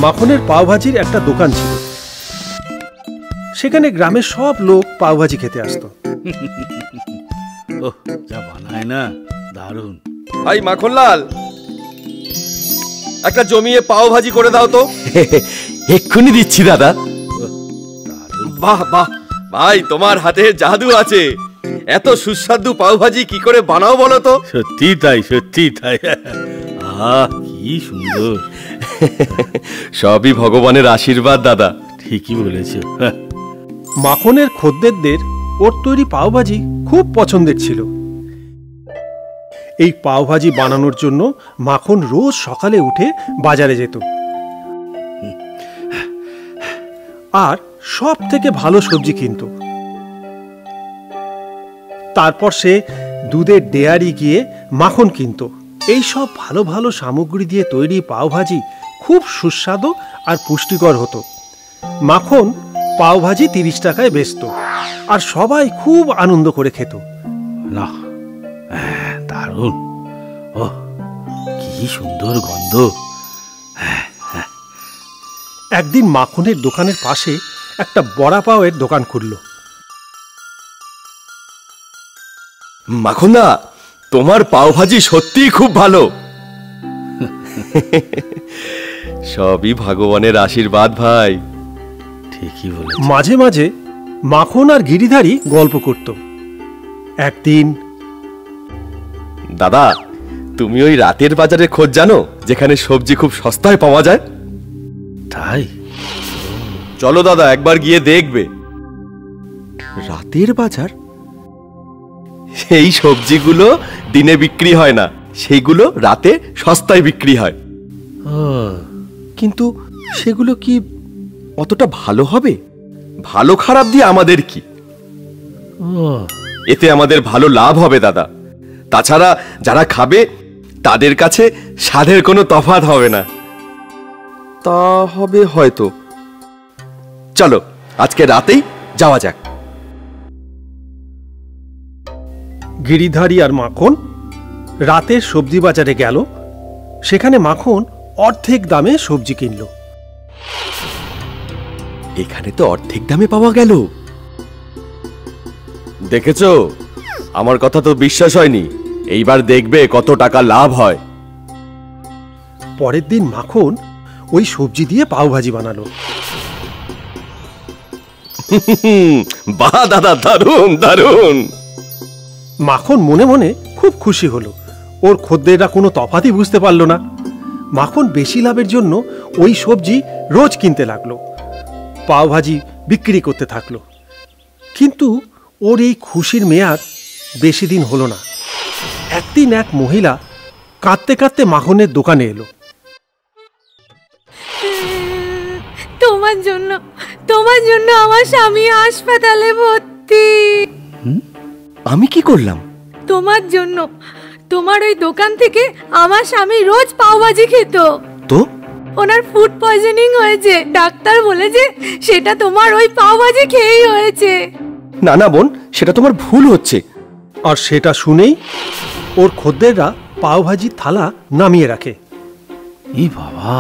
মাখনের পাওভাজির একটা দোকান ছিল। সেখানে গ্রামের সব লোক পাওভাজি খেতে আসতো। ওহ, যা বানায় না, দারুণ। ভাই মাখনলাল, একটা জমিয়ে পাওভাজি করে দাও তো। এক্ষুনি দিচ্ছি দাদা। বাহ বাহ ভাই, তোমার হাতে জাদু আছে। এত সুস্বাদু পাওভাজি কি করে বানাও বলো তো? সত্যি তাই, সত্যি তাই। কি সুন্দর। সবই ভগবানের আশীর্বাদ দাদা। ঠিকই বলেছ। মাখনের খদ্দেরদের ওর তৈরি পাওভাজি খুব পছন্দের ছিল। এই পাওভাজি বানানোর জন্য মাখন রোজ সকালে উঠে বাজারে যেত আর সব থেকে ভালো সবজি কিনত। তারপর সে দুধের ডেয়ারি গিয়ে মাখন কিনত। এই সব ভালো ভালো সামগ্রী দিয়ে তৈরি পাওভাজি খুব সুস্বাদু আর পুষ্টিকর হতো। মাখন পাওভাজি 30 টাকায় বেচত আর সবাই খুব আনন্দ করে খেত। না, দারুণ। ও কি সুন্দর গন্ধ। একদিন মাখনের দোকানের পাশে একটা বড়া পাওয়ের দোকান খুলল। মাখনদা, তোমার পাওভাজি সত্যিই খুব ভালো। সবই ভগবানের আশীর্বাদ ভাই। ঠিকই বলে। মাঝে মাঝে মাখন আর গিরিধারী গল্প করত। একদিন, দাদা, তুমি ওই রাতের বাজারে খোঁজ জানো যেখানে সবজি খুব সস্তায় পাওয়া যায়? তাই? চলো দাদা, একবার গিয়ে দেখবে। রাতের বাজার? সেই সবজিগুলো দিনে বিক্রি হয় না, সেইগুলো রাতে সস্তায় বিক্রি হয়। কিন্তু সেগুলো কি অতটা ভালো হবে? ভালো খারাপ দিয়ে আমাদের কি? এতে আমাদের ভালো লাভ হবে দাদা। তাছাড়া যারা খাবে তাদের কাছে স্বাদের কোনো তফাৎ হবে না। তা হবে হয়তো। চলো আজকে রাতেই যাওয়া যাক। গিরিধারী আর মাখন রাতের সবজি বাজারে গেল। সেখানে মাখন অর্ধেক দামে সবজি কিনল। এখানে তো অর্ধেক দামে পাওয়া গেল। দেখেছো, আমার কথা তো বিশ্বাস হয়নি। এইবার দেখবে কত টাকা লাভ হয়। পরের দিন মাখন ওই সবজি দিয়ে পাওভাজি বানালো। বাহ দাদা, দারুণ দারুণ। মাখন মনে মনে খুব খুশি হলো। ওর খদ্দেররা কোনো তফাতই বুঝতে পারল না। মাখন বেশি লাভের জন্য ওই সবজি রোজ কিনতে লাগলো, পাওভাজি বিক্রি করতে থাকলো। কিন্তু ওর এই খুশির মেয়াদ বেশি দিন হলো না। একদিন এক মহিলা কাঁদতে কাঁদতে মাখনের দোকানে এলো। তোমার জন্য আমার স্বামী হাসপাতালে ভর্তি। আমি কি করলাম? তোমার জন্য। তোমার ওই দোকান থেকে আমার স্বামী রোজ পাওভাজি খেত। তো ওনার ফুড পয়জনিং হয়েছে। ডাক্তার বলেছে সেটা তোমার ওই পাওভাজি খেয়েই হয়েছে। না না বোন, সেটা তোমার ভুল হচ্ছে। আর সেটা শুনেই ওর খদ্দেররা পাওভাজির থালা নামিয়ে রাখে। এই বাবা!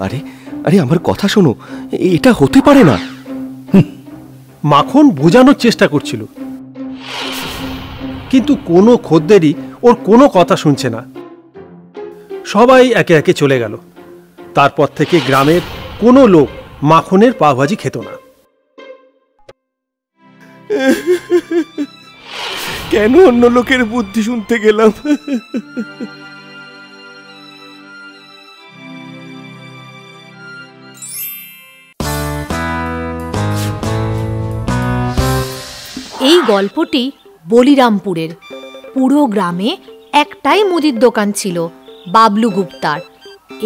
আরে আরে, আমার কথা শোনো, এটা হতে পারে না। মাখন বোঝানোর চেষ্টা করছিল, কিন্তু কোনো খদ্দেরই ওর কোনো কথা শুনছে না। সবাই একে একে চলে গেল। তারপর থেকে গ্রামের কোনো লোক মাখনের পাওভাজি খেত না। কেন অন্য লোকের বুদ্ধি শুনতে গেলাম? এই গল্পটি বলিরামপুরের। পুরো গ্রামে একটাই মুদির দোকান ছিল, বাবলু গুপ্তার।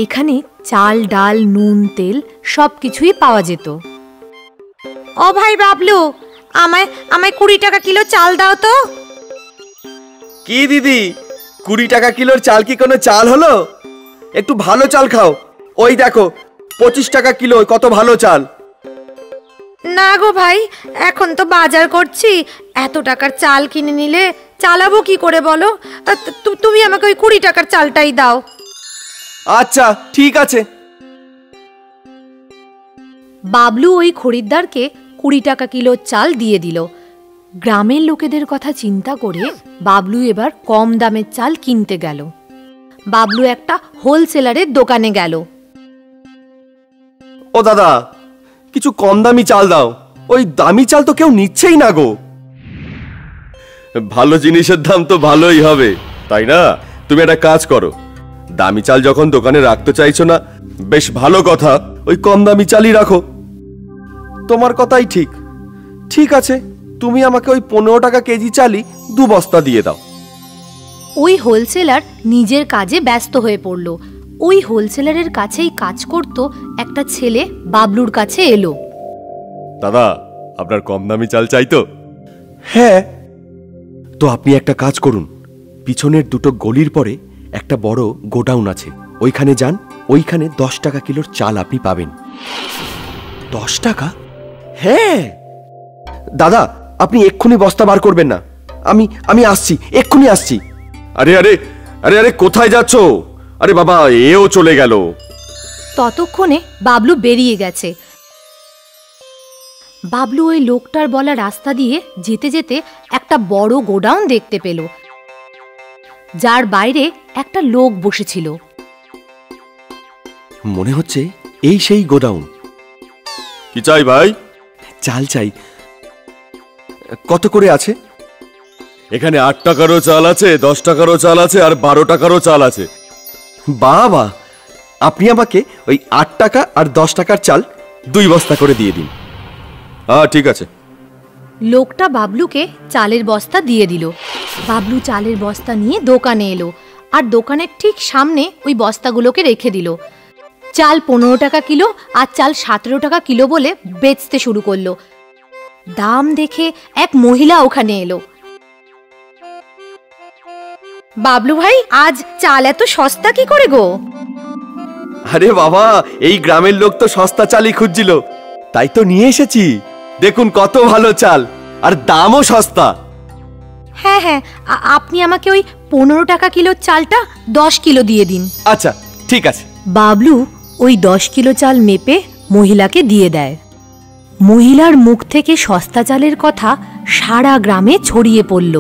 এখানে চাল, ডাল, নুন, তেল সবকিছুই পাওয়া যেত। ও ভাই বাবলু, আমায় 20 টাকা কিলো চাল দাও তো। কি দিদি, 20 টাকা কিলোর চাল কি কোনো চাল হলো? একটু ভালো চাল খাও। ওই দেখো 25 টাকা কিলো, কত ভালো চাল। না গো ভাই, এখন তো বাজার করছি। এত টাকার চাল কিনে নিলে চালাবো কি করে বলো? তুমি আমাকে ওই 20 টাকার চালটাই দাও। আচ্ছা ঠিক আছে। বাবলু ওই খরিদ্দারকে 20 টাকা কিলো চাল দিয়ে দিল। গ্রামের লোকেদের কথা চিন্তা করে বাবলু এবার কম দামের চাল কিনতে গেল। বাবলু একটা হোলসেলারের দোকানে গেল। ও দাদা, কিছু কম দামি চাল দাও, ওই দামি চাল তো কেউ নিচ্ছেই না গো। ভালো জিনিসের দাম তো ভালোই হবে, তাই না? তুমি একটা কাজ করো, দামি চাল যখন দোকানে রাখতে চাইছো না, বেশ ভালো কথা, ওই কম দামি চালই রাখো। তোমার কথাই ঠিক। ঠিক আছে, তুমি আমাকে ওই 15 টাকা কেজি চালই 2 বস্তা দিয়ে দাও। ওই হোলসেলার নিজের কাজে ব্যস্ত হয়ে পড়ল। ওই হোলসেলারের কাছেই কাজ করত একটা ছেলে বাবলুর কাছে এলো। দাদা, আপনার কম দামি চাল চাই তো? হ্যাঁ। তো আপনি একটা কাজ করুন, পিছনের 2টো গলির পরে একটা বড় গোডাউন আছে, ওইখানে যান। ওইখানে 10 টাকা কিলোর চাল আপনি পাবেন। 10 টাকা? হ্যাঁ। দাদা, আপনি এক্ষুনি বস্তা বার করবেন না, আমি আসছি, এক্ষুনি আসছি। আরে আরে আরে আরে কোথায় যাচ্ছ? আরে বাবা, এও চলে গেল। ততক্ষণে বাবলু বেরিয়ে গেছে। বাবলু ওই লোকটার বলা রাস্তা দিয়ে যেতে যেতে একটা বড় গোডাউন দেখতে পেল, যার বাইরে একটা লোক বসেছিল। মনে হচ্ছে এই সেই গোডাউন। কি চাই ভাই? চাল চাই। কত করে আছে? এখানে 8 টাকারও চাল আছে, 10 টাকারও চাল আছে, আর 12 টাকারও চাল আছে। বাবা, আপনি আমাকে ওই 8 টাকা আর 10 টাকার চাল 2 বস্তা করে দিয়ে দিন। হ্যাঁ, ঠিক আছে। লোকটা বাবলুকে চালের বস্তা দিয়ে দিল। বাবলু চালের বস্তা নিয়ে দোকানে এলো, আর দোকানের ঠিক সামনে ওই বস্তাগুলোকে রেখে দিল। চাল 15 টাকা কিলো আর চাল 17 টাকা কিলো বলে বেচতে শুরু করলো। দাম দেখে এক মহিলা ওখানে এলো। বাবলু ভাই, আজ চাল এত সস্তা কি করে গো? আরে বাবা, এই গ্রামের লোক তো সস্তা চালই খুঁজছিল, তাই তো নিয়ে এসেছি। দেখুন কত ভালো চাল, আর দামও সস্তা। হ্যাঁ হ্যাঁ, আপনি আমাকে ওই 15 টাকা কিলোর চালটা 10 কিলো দিয়ে দিন। আচ্ছা, ঠিক আছে। বাবলু ওই 10 কিলো চাল মেপে মহিলাকে দিয়ে দেয়। মহিলার মুখ থেকে সস্তা চালের কথা সারা গ্রামে ছড়িয়ে পড়ল,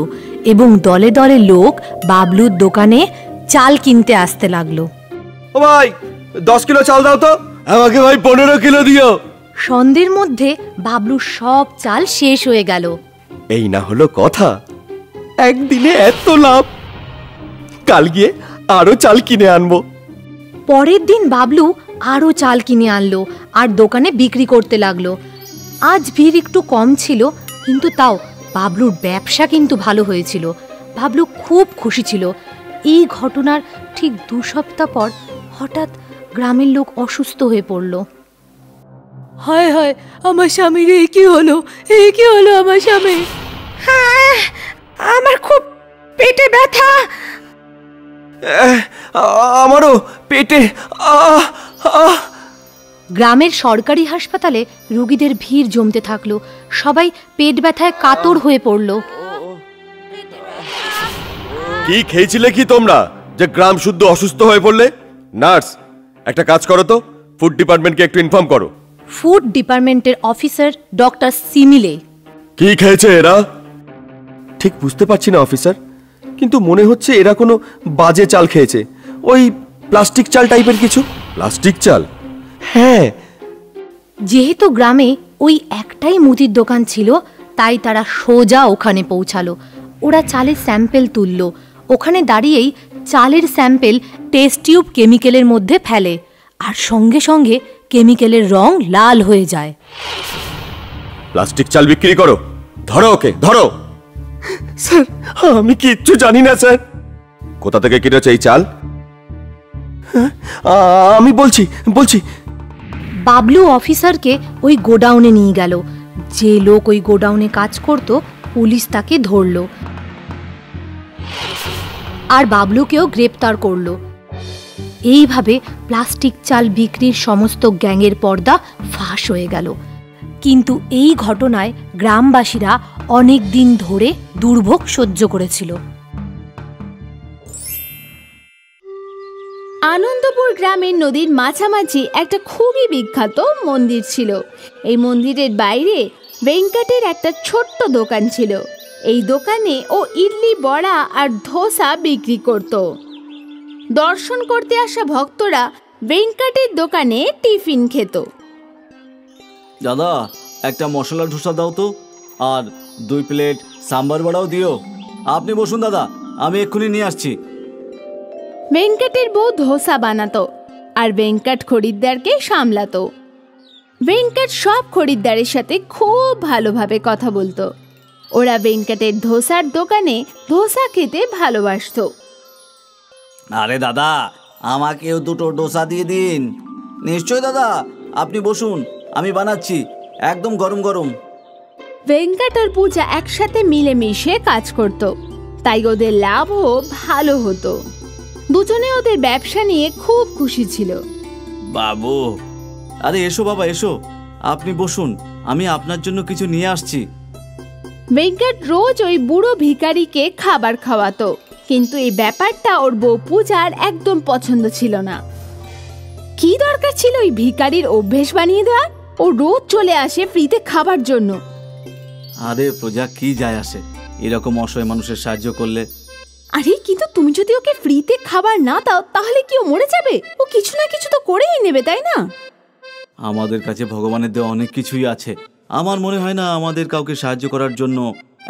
এবং দলে দলে লোক বাবলুর দোকানে চাল কিনতে আসতে লাগলো। ও ভাই, 10 কিলো চাল দাও তো। আমাকে ভাই 15 কিলো দিও। সন্ধ্যের মধ্যে বাবলুর সব চাল শেষ হয়ে গেল। এই না হলো কথা, একদিনে এত লাভ। কাল গিয়ে আরো চাল কিনে আনবো। পরের দিন বাবলু আরো চাল কিনে আনলো আর দোকানে বিক্রি করতে লাগলো। আজ ভিড় একটু কম ছিল, কিন্তু তাও বাবলুর ব্যবসা কিন্তু ভালো হয়েছিল। বাবলু খুব খুশি ছিল। এই ঘটনার ঠিক 2 সপ্তাহ পর হঠাৎ গ্রামের লোক অসুস্থ হয়ে পড়ল। হায় হায়, আমার স্বামীর এই কি হলো, এই কি হলো আমার স্বামী? হ্যাঁ, আমার খুব পেটে ব্যথা। আমারও পেটে। গ্রামের সরকারি হাসপাতালে রোগীদের ভিড় জমতে থাকলো। সবাই পেট ব্যথায় কাতর হয়ে পড়ল। কি খেয়েছিলে কি তোমরা যে গ্রাম শুদ্ধ অসুস্থ হয়ে পড়লে? নার্স, একটা কাজ করো তো, ফুড ডিপার্টমেন্টকে একটু ইনফর্ম করো। ফুড ডিপার্টমেন্টের অফিসার ডক্টর সিমিলে। কি খেয়েছে এরা? ঠিক বুঝতে পারছি না অফিসার, কিন্তু মনে হচ্ছে এরা কোনো বাজে চাল খেয়েছে, ওই প্লাস্টিক চাল টাইপের কিছু। প্লাস্টিক চাল? হ্যাঁ। যেহেতু গ্রামে ওই একটাই মুদির দোকান ছিল, তাই তারা সোজা ওখানে পৌঁছালো। ওরা চালের স্যাম্পেল তুলল। ওখানে দাঁড়িয়েই চালের স্যাম্পেল টেস্ট টিউব কেমিক্যালের মধ্যে ফেলে, আর সঙ্গে সঙ্গে কেমিক্যালের রং লাল হয়ে যায়। প্লাস্টিক চাল বিক্রি করো, ধরো ওকে, ধরো। স্যার, আমি কিচ্ছু জানি না স্যার। কোথা থেকে কিনেছে এই চাল? আমি বলছি। বাবলু অফিসারকে ওই গোডাউনে নিয়ে গেল। যে লোক ওই গোডাউনে কাজ করত, পুলিশ তাকে ধরল আর বাবলুকেও গ্রেপ্তার করল। এইভাবে প্লাস্টিক চাল বিক্রির সমস্ত গ্যাংয়ের পর্দা ফাঁস হয়ে গেল। কিন্তু এই ঘটনায় গ্রামবাসীরা অনেক দিন ধরে দুর্ভোগ সহ্য করেছিল। আনন্দপুর গ্রামের নদীর মাঝামাঝি একটা খুবই বিখ্যাত মন্দির ছিল। এই মন্দিরের বাইরে ভেঙ্কটের একটা ছোট্ট দোকান ছিল। এই দোকানে ও ইডলি, বড়া আর ধোসা বিক্রি করত। দর্শন করতে আসা ভক্তরা ভেঙ্কটের দোকানে টিফিন খেত। দাদা, একটা মশলা ধোসা দাও তো, আর 2 প্লেট সাম্বার বড়াও দিও। আপনি বসুন দাদা, আমি এক্ষুনি নিয়ে আসছি। ভেঙ্কটের বউ ধোসা বানাতো আর ভেঙ্কট খরিদ্দারকে সামলাতো। ভেঙ্কট সব খরিদ্দারের সাথে খুব ভালোভাবে কথা বলতো। ওরা ভেঙ্কটের ধোসার দোকানে ধোসা খেতে ভালোবাসতো। আরে দাদা, আমাকেও 2টো ডোসা দিয়ে দিন। নিশ্চয় দাদা, আপনি বসুন, আমি বানাচ্ছি, একদম গরম গরম। ভেঙ্কট আর পূজা একসাথে মিলেমিশে কাজ করত, তাই ওদের লাভও ভালো হতো। দুজনে ওদের ব্যবসা নিয়ে খুব খুশি ছিল। বাবু, আরে এসো বাবা, এসো, আপনি বসুন, আমি আপনার জন্য কিছু নিয়ে আসছি। ভেঙ্কট রোজ ওই বুড়ো ভিখারিকে খাবার খাওয়াতো, কিন্তু এই ব্যাপারটা ওর বউ পূজার একদম পছন্দ ছিল না। কি দরকার ছিল ওই ভিখারির অভ্যেস বানিয়ে দেওয়ার? ও রোজ চলে আসে ফ্রিতে খাবার জন্য। আরে প্রজা, কি যায় আসে এরকম অসহায় মানুষের সাহায্য করলে? আরে কিন্তু তুমি যদি ওকে ফ্রিতে খাবার না দাও তাহলে কি ও মরে যাবে? ও কিছু না কিছু তো করেই নেবে, তাই না? আমাদের কাছে ভগবানের দেওয়া অনেক কিছুই আছে। আমার মনে হয় না আমাদের কাউকে সাহায্য করার জন্য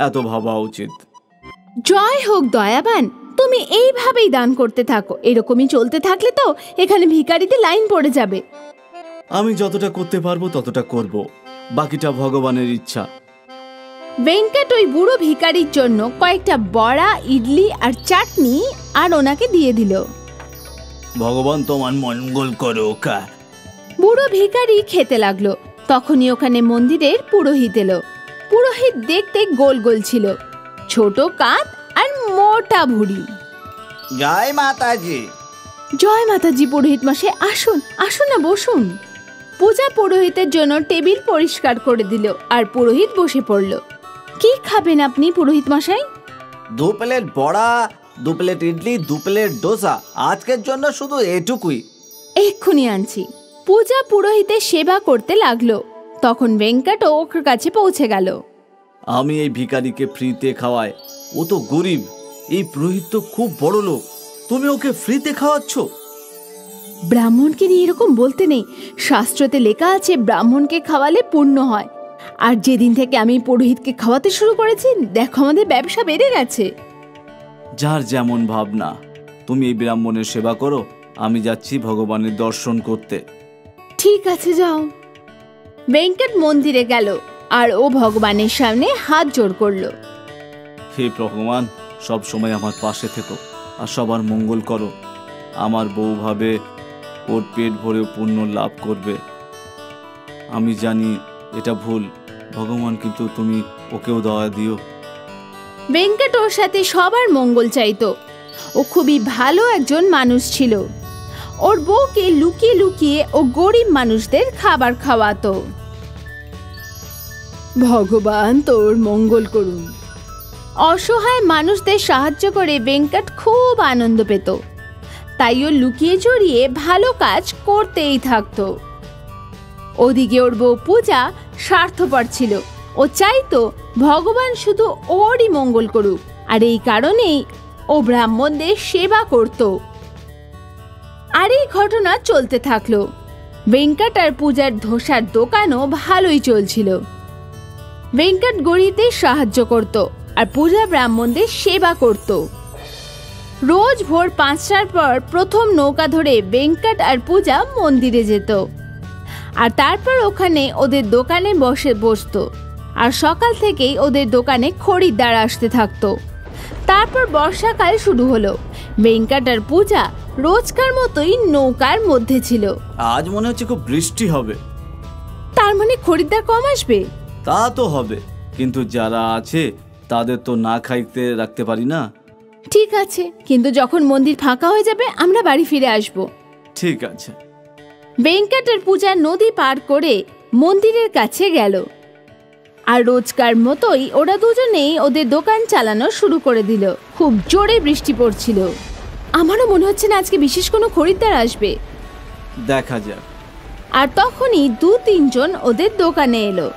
এত ভাবা উচিত। জয় হোক দয়াবান, তুমি এইভাবেই দান করতে থাকো। এরকমই চলতে থাকলে তো এখানে ভিখারিতে লাইন পড়ে যাবে। আমি যতটা করতে পারবো ততটা করব, বাকিটা ভগবানের ইচ্ছা। ভেঙ্কট ওই বুড়ো ভিখারির জন্য কয়েকটা বড়া, ইডলি আর চাটনি আর ওনাকে দিয়ে দিল। ভগবান তোমার মঙ্গল করুক। বুড়ো ভিখারি খেতে লাগলো। তখনই ওখানে মন্দিরের পুরোহিত এলো। পুরোহিত দেখতে গোল গোল ছিল, ছোট কাঁধ আর মোটা ভুঁড়ি। জয় মাতাজি। জয় মাতাজি পুরোহিত মশাই, আসুন আসুন না, বসুন। পূজা পুরোহিতের জন্য টেবিল পরিষ্কার করে দিল আর পুরোহিত বসে পড়ল। কি খাবেন আপনি পুরোহিত মশাই? 2 প্লেট বড়া, 2 প্লেট ইডলি, 2 প্লেট ডোসা। আজকের জন্য শুধু এটুকুই। এক্ষুনি আনছি। পূজা পুরোহিতের সেবা করতে লাগলো। তখন ভেঙ্কট ওর কাছে পৌঁছে গেল। আমি এই ভিখারিকে ফ্রিতে খাওয়াই, ও তো গরিব। এই পুরোহিত তো খুব বড় লোক, তুমি ওকে ফ্রিতে খাওয়াচ্ছ? ব্রাহ্মণকে নিয়ে এরকম বলতে নেই। শাস্ত্রতে লেখা আছে ব্রাহ্মণকে খাওয়ালে পুণ্য হয়। আর যেদিন থেকে আমি পুরোহিতকে খাওয়াতে শুরু করেছি, দেখো আমাদের ব্যবসা বেড়ে গেছে। যার যেমন ভাবনা। তুমি এই ব্রাহ্মণের সেবা করো, আমি যাচ্ছি ভগবানের দর্শন করতে। ঠিক আছে, যাও। ভেঙ্কট মন্দিরে গেল আর ও ভগবানের সামনে হাত জোড় করলো। হে ভগবান, সব সময় আমার পাশে থেকো আর সবার মঙ্গল করো। আমার বউ ভাবে ওর পেট ভরে পুণ্য লাভ করবে। আমি জানি এটা ভুল ভগবান, কিন্তু তুমি ওকেও দয়া দিও। ভেঙ্কট ওর সাথে সবার মঙ্গল চাইতো। ও খুবই ভালো একজন মানুষ ছিল। ওর বউকে লুকিয়ে লুকিয়ে ও গরিব মানুষদের খাবার খাওয়াতো। ভগবান তোর মঙ্গল করুন। অসহায় মানুষদের সাহায্য করে ভেঙ্কট খুব আনন্দ পেত। তাই ও লুকিয়ে জড়িয়ে ভালো কাজ করতেই থাকতো। ওদিকে ওর বউ পূজা স্বার্থপর ছিল। ও চাইতো ভগবান শুধু ওরই মঙ্গল করুক, আর এই কারণেই ও ব্রাহ্মণদের সেবা করত। আর এই ঘটনা চলতে থাকলো। ভেঙ্কট আর পূজার ধোসার দোকানও ভালোই চলছিল। ভেঙ্কট গরিবদের সাহায্য করত আর পূজা ব্রাহ্মণদের সেবা করত। রোজ ভোর 5টার পর প্রথম নৌকা ধরে ভেঙ্কট আর পূজা মন্দিরে যেত, আর তারপর ওখানে ওদের দোকানে বসতো। আর সকাল থেকেই ওদের দোকানে খরিদ্দার আসতে থাকতো। তারপর বর্ষাকাল শুরু হলো। ভেঙ্কট আর পূজা রোজকার মতোই নৌকার মধ্যে ছিল। আজ মনে হচ্ছে খুব বৃষ্টি হবে। তার মানে খরিদ্দার কম আসবে? তা তো হবে, কিন্তু যারা আছে তাদের তো না খাইতে রাখতে পারি না। ঠিক আছে, কিন্তু যখন মন্দির ফাঁকা হয়ে যাবে আমরা বাড়ি ফিরে আসব। ঠিক আছে। ভেঙ্কট আর পূজা নদী পার করে মন্দিরের কাছে গেল। আর রোজকার মতোই ওরা দুজনেই ওদের দোকান চালানো শুরু করে দিল। খুব জোরে বৃষ্টি পড়ছিল। আমারও মনে হচ্ছে না আজকে বিশেষ কোনো খরিদ্দার আসবে। দেখা যাক। আর তখনই 2-3 জন ওদের দোকানে এলো।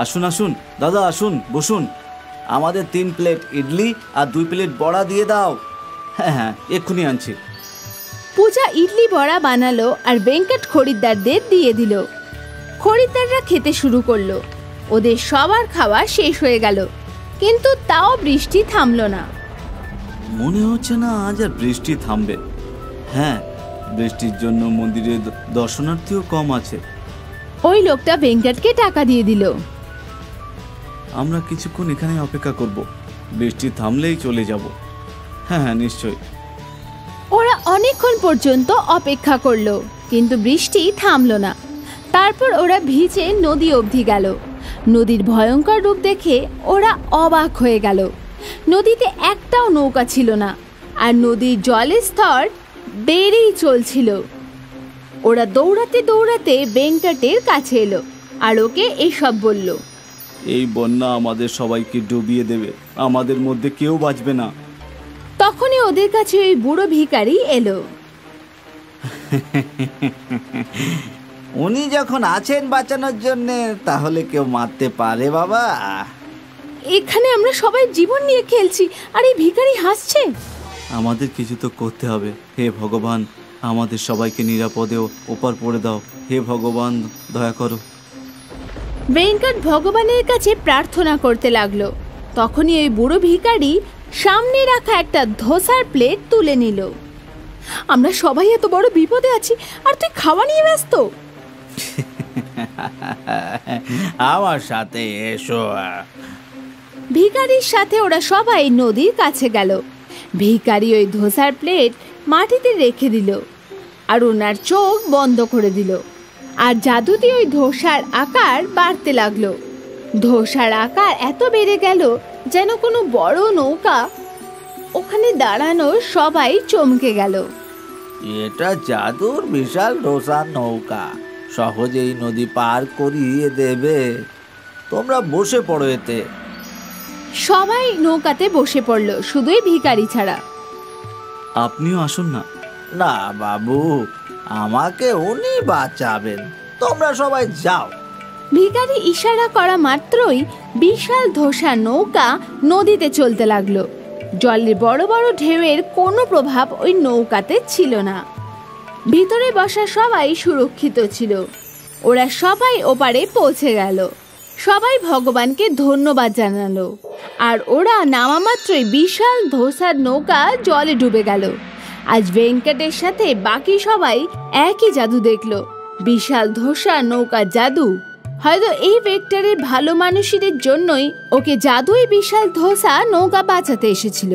আসুন আসুন দাদা, আসুন বসুন। আমাদের 3 প্লেট ইডলি আর 2 প্লেট বড়া দিয়ে দাও। হ্যাঁ হ্যাঁ, এক্ষুনি আনছি। পূজা ইডলি বড়া বানালো আর ভেঙ্কট খরিদ্দারদের দিয়ে দিল। খরিদ্দাররা খেতে শুরু করলো। ওদের সবার খাওয়া শেষ হয়ে গেল, কিন্তু তাও বৃষ্টি থামলো না। মনে হচ্ছে না আজ আর বৃষ্টি থামবে। হ্যাঁ, বৃষ্টির জন্য মন্দিরে দর্শনার্থীও কম আছে। ওই লোকটা ভেঙ্কটকে টাকা দিয়ে দিল। আমরা কিছুক্ষণ এখানে অপেক্ষা করব, বৃষ্টি থামলেই চলে যাব। হ্যাঁ হ্যাঁ, নিশ্চয়ই। ওরা অনেকক্ষণ পর্যন্ত অপেক্ষা করলো, কিন্তু বৃষ্টি থামলো না। তারপর ওরা ভিজে নদী অবধি গেল। নদীর ভয়ঙ্কর রূপ দেখে ওরা অবাক হয়ে গেল। নদীতে একটাও নৌকা ছিল না, আর নদীর জলের স্তর বেড়েই চলছিল। ওরা দৌড়াতে দৌড়াতে ভেঙ্কটের কাছে এলো আর ওকে এসব বলল। এই বন্যা আমাদের সবাইকে ডুবিয়ে দেবে, আমাদের মধ্যে কেউ বাঁচবে না। তখনই ওদের কাছে ওই বুড়ো ভিখারি এলো। উনি যখন আছেন বাঁচানোর জন্য, তাহলে কেউ মারতে পারে বাবা? এখানে আমরা সবাই জীবন নিয়ে খেলছি, আর এই ভিখারি হাসছে। আমাদের কিছু তো করতে হবে। হে ভগবান, আমাদের সবাইকে নিরাপদে ওপার পড়ে দাও। হে ভগবান, দয়া করো। ভেঙ্কট ভগবানের কাছে প্রার্থনা করতে লাগলো। তখনই ওই বুড়ো ভিখারি সামনে রাখা একটা ধোসার প্লেট তুলে নিল। আমরা সবাই এত বড় বিপদে আছি, আর তুই খাওয়া নিয়ে ব্যস্ত। আমার সাথে এসো। ভিখারির সাথে ওরা সবাই নদীর কাছে গেল। ভিখারি ওই ধোসার প্লেট মাটিতে রেখে দিল আর ওনার চোখ বন্ধ করে দিল। আর জাদুতে ওই ধোসার আকার বাড়তে লাগলো। ধোসার আকার এত বেড়ে গেল যেন কোনো বড় নৌকা। ওখানে দাঁড়ানো সবাই চমকে গেল। এটা জাদুর বিশাল ধোসার নৌকা, সহজেই নদী পার করিয়ে দেবে। তোমরা বসে পড়ো এতে। সবাই নৌকাতে বসে পড়ল, শুধুই ভিখারি ছাড়া। আপনিও আসুন না। না বাবু, আমাকে উনি বাঁচাবেন, তোমরা সবাই যাও। ভিখারি ইশারা করা মাত্রই বিশাল ধোসা নৌকা নদীতে চলতে লাগলো। জলের বড় বড় ঢেউয়ের কোনো প্রভাব ওই নৌকাতে ছিল না। ভিতরে বসা সবাই সুরক্ষিত ছিল। ওরা সবাই ওপারে পৌঁছে গেল। সবাই ভগবানকে ধন্যবাদ জানালো। আর ওরা নামা মাত্রই বিশাল ধোসার নৌকা জলে ডুবে গেল। আজ ভেঙ্কটের সাথে বাকি সবাই একই জাদু দেখলো, বিশাল ধোসার নৌকা জাদু। হয়তো এই ভেক্টরের ভালো মানুষদের জন্যই ওকে জাদুই বিশাল ধোসা নৌকা বাঁচাতে এসেছিল।